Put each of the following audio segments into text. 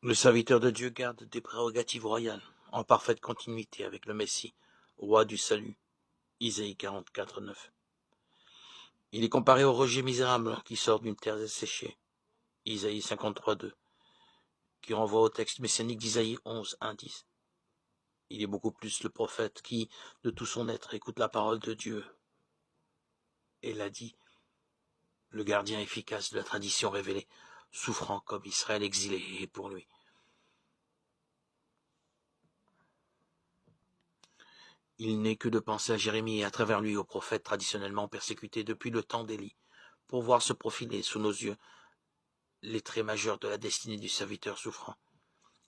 Le serviteur de Dieu garde des prérogatives royales, en parfaite continuité avec le Messie, roi du salut. Isaïe 44, 9. Il est comparé au rejet misérable qui sort d'une terre desséchée. Isaïe 53, 2. Qui renvoie au texte messianique d'Isaïe 11, 1, 10. Il est beaucoup plus le prophète qui, de tout son être, écoute la parole de Dieu. Et l'a dit, le gardien efficace de la tradition révélée, souffrant comme Israël exilé est pour lui. Il n'est que de penser à Jérémie et à travers lui aux prophètes traditionnellement persécutés depuis le temps d'Élie, pour voir se profiler sous nos yeux les traits majeurs de la destinée du serviteur souffrant.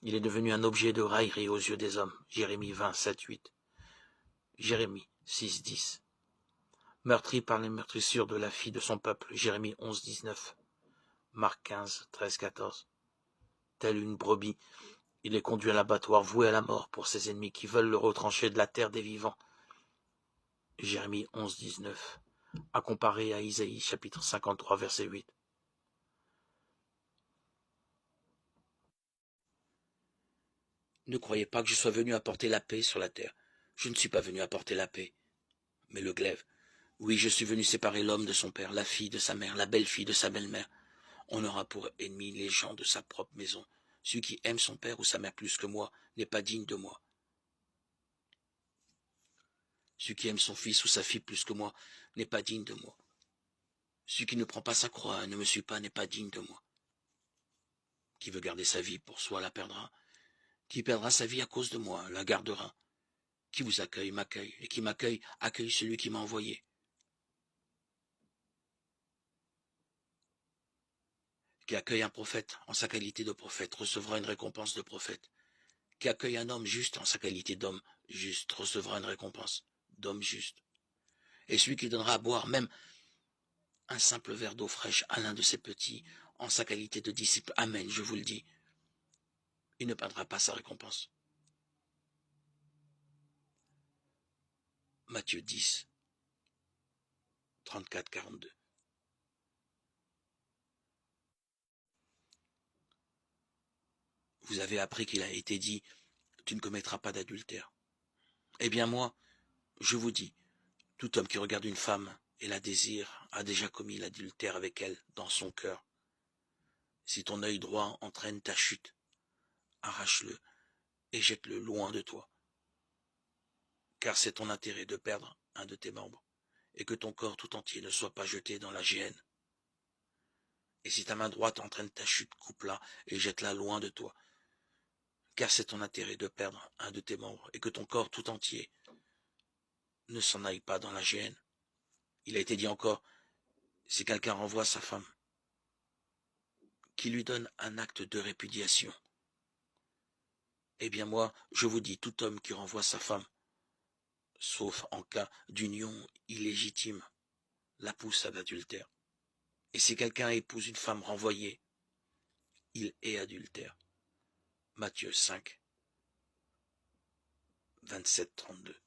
Il est devenu un objet de raillerie aux yeux des hommes. Jérémie 20, 7, 8. Jérémie 6, 10. Meurtri par les meurtrissures de la fille de son peuple. Jérémie 11, 19. Marc 15, 13, 14. Tel une brebis, il est conduit à l'abattoir, voué à la mort pour ses ennemis qui veulent le retrancher de la terre des vivants. Jérémie 11, 19. À comparer à Isaïe chapitre 53, verset 8. Ne croyez pas que je sois venu apporter la paix sur la terre. Je ne suis pas venu apporter la paix, mais le glaive. Oui, je suis venu séparer l'homme de son père, la fille de sa mère, la belle-fille de sa belle-mère. On aura pour ennemis les gens de sa propre maison. Celui qui aime son père ou sa mère plus que moi n'est pas digne de moi. Celui qui aime son fils ou sa fille plus que moi n'est pas digne de moi. Celui qui ne prend pas sa croix et ne me suit pas n'est pas digne de moi. Qui veut garder sa vie pour soi la perdra. Qui perdra sa vie à cause de moi la gardera. Qui vous accueille m'accueille, et qui m'accueille accueille celui qui m'a envoyé. Qui accueille un prophète en sa qualité de prophète recevra une récompense de prophète. Qui accueille un homme juste en sa qualité d'homme juste recevra une récompense d'homme juste. Et celui qui donnera à boire même un simple verre d'eau fraîche à l'un de ses petits en sa qualité de disciple, amen, je vous le dis, il ne perdra pas sa récompense. Matthieu 10, 34, 42. Vous avez appris qu'il a été dit, tu ne commettras pas d'adultère. Eh bien moi, je vous dis, tout homme qui regarde une femme et la désire a déjà commis l'adultère avec elle dans son cœur. Si ton œil droit entraîne ta chute, arrache-le et jette-le loin de toi. Car c'est ton intérêt de perdre un de tes membres, et que ton corps tout entier ne soit pas jeté dans la géhenne. Et si ta main droite entraîne ta chute, coupe-la et jette-la loin de toi. Car c'est ton intérêt de perdre un de tes membres, et que ton corps tout entier ne s'en aille pas dans la géhenne. Il a été dit encore, si quelqu'un renvoie sa femme, qu'il lui donne un acte de répudiation. Eh bien moi, je vous dis, tout homme qui renvoie sa femme, sauf en cas d'union illégitime, la pousse à l'adultère. Et si quelqu'un épouse une femme renvoyée, il est adultère. Matthieu 5, 27, 32.